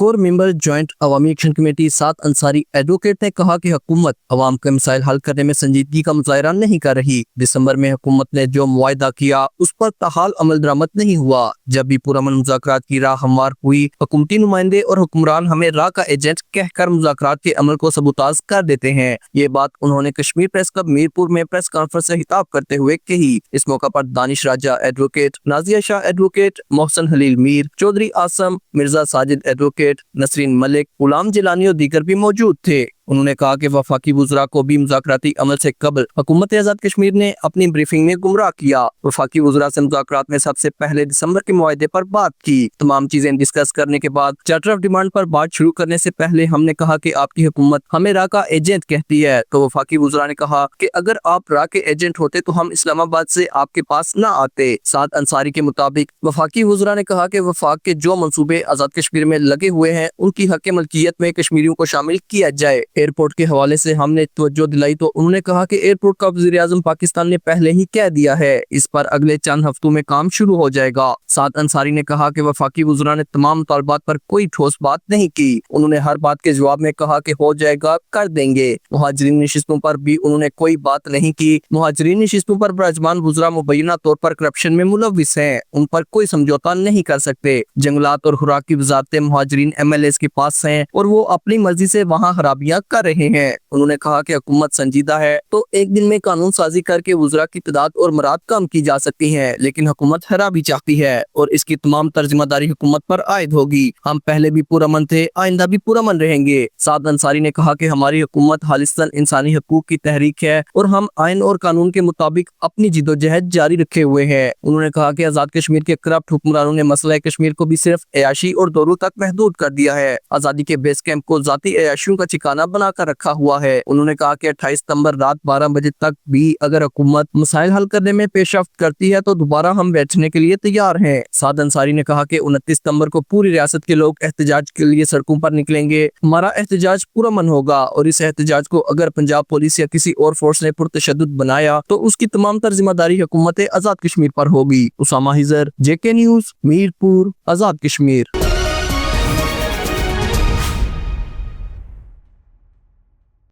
Core member joint अवामी action committee सात Ansari advocate ने कहा कि हुकूमत अवाम के मसाइल हल करने में संजीदगी का मुजाहरा नहीं कर रही। दिसंबर में हुकूमत ने जो मुआहदा किया उस पर ताहाल अमल दरामद नहीं हुआ। जब भी पुरअमन मुज़ाकरात की राह हमवार हुई, हुकूमती नुमाइंदे और हुक्मरान हमें राह का एजेंट कहकर मुज़ाकरात के अमल को सबूताज कर देते हैं। ये बात उन्होंने कश्मीर प्रेस क्लब मीरपुर में प्रेस कॉन्फ्रेंस से खिताब करते हुए कही। इस मौका पर Danish Raja advocate, Nazia Shah advocate, Mohsin Khalil Mir, Chaudhry Asim, Mirza Sajid advocate, Nasreen Malik, Ghulam Jilani और दीगर भी मौजूद थे। उन्होंने कहा कि वफाकी वुज़रा को भी मुज़ाकराती अमल से कबल हुकूमत आज़ाद कश्मीर ने अपनी ब्रीफिंग में गुमराह किया। वफाकी वुज़रा से मुज़ाकरात में सबसे पहले दिसंबर के मुआहदे पर बात की। तमाम चीजें डिस्कस करने के बाद चार्टर ऑफ डिमांड पर बात शुरू करने से पहले हमने कहा कि आपकी हुकूमत हमें राह का एजेंट कहती है। तो वफाकी वुज़रा ने कहा कि अगर आप राह के एजेंट होते तो हम इस्लामाबाद से आपके पास न आते। साद अंसारी के मुताबिक वफाकी वुज़रा ने कहा कि वफाक के जो मंसूबे आज़ाद कश्मीर में लगे हुए हैं उनकी हक मलकियत में कश्मीरियों को शामिल किया जाए। एयरपोर्ट के हवाले से हमने तवज्जो दिलाई तो उन्होंने कहा कि एयरपोर्ट का वज़ीर-ए-आज़म पाकिस्तान ने पहले ही कह दिया है, इस पर अगले चंद हफ्तों में काम शुरू हो जाएगा। साद अंसारी ने कहा कि वफाकी वज़ीरा ने तमाम मुतालबात पर कोई ठोस बात नहीं की। उन्होंने हर बात के जवाब में कहा कि हो जाएगा, कर देंगे। मुहाजिरीन नशिस्तों पर भी उन्होंने कोई बात नहीं की। मुहाजिरीन नशिस्तों पर बराजमान वज़ीरा मुबैना तौर पर करप्शन में मुलव्विस हैं, उन पर कोई समझौता नहीं कर सकते। जंगलात और खुराक की वज़ारतें मुहाजिरीन MLAs के पास हैं और वो अपनी मर्जी से वहाँ खराबियां कर रहे हैं। उन्होंने कहा कि हुकूमत संजीदा है तो एक दिन में कानून साजी करके वज़रा की तादाद और मराद कम की जा सकती है, लेकिन हुकूमत खराबी चाहती है और इसकी तमाम तर्जमादारी हुकूमत पर आयद होगी। हम पहले भी पुरअमन थे, आइंदा भी पुरअमन रहेंगे। साद अंसारी ने कहा कि हमारी हुकूमत खालिस्तन इंसानी हकूक की तहरीक है और हम आइन और कानून के मुताबिक अपनी जिदोजहद जारी रखे हुए हैं। उन्होंने कहा कि आज़ाद कश्मीर के करप्ट हुक्मरानों ने मसला कश्मीर को भी सिर्फ अयाशी और दौरों तक महदूद कर दिया है। आज़ादी के बेस कैंप को जाती अयाशियों का ठिकाना बनाकर रखा हुआ है। उन्होंने कहा कि 28 सितंबर रात 12 बजे तक भी अगर हुकूमत मसाइल हल करने में पेशरफ्त करती है तो दोबारा हम बैठने के लिए तैयार हैं। साद अंसारी ने कहा कि 29 सितंबर को पूरी रियासत के लोग एहतजाज के लिए सड़कों पर निकलेंगे। हमारा एहतजाज पुरअमन होगा और इस एहतजाज को अगर पंजाब पुलिस या किसी और फोर्स ने पुरतशद्दुद बनाया तो उसकी तमाम जिम्मेदारी हुकूमत आज़ाद कश्मीर पर होगी। Usama हिजर, JK news, Mirpur, Azad Kashmir.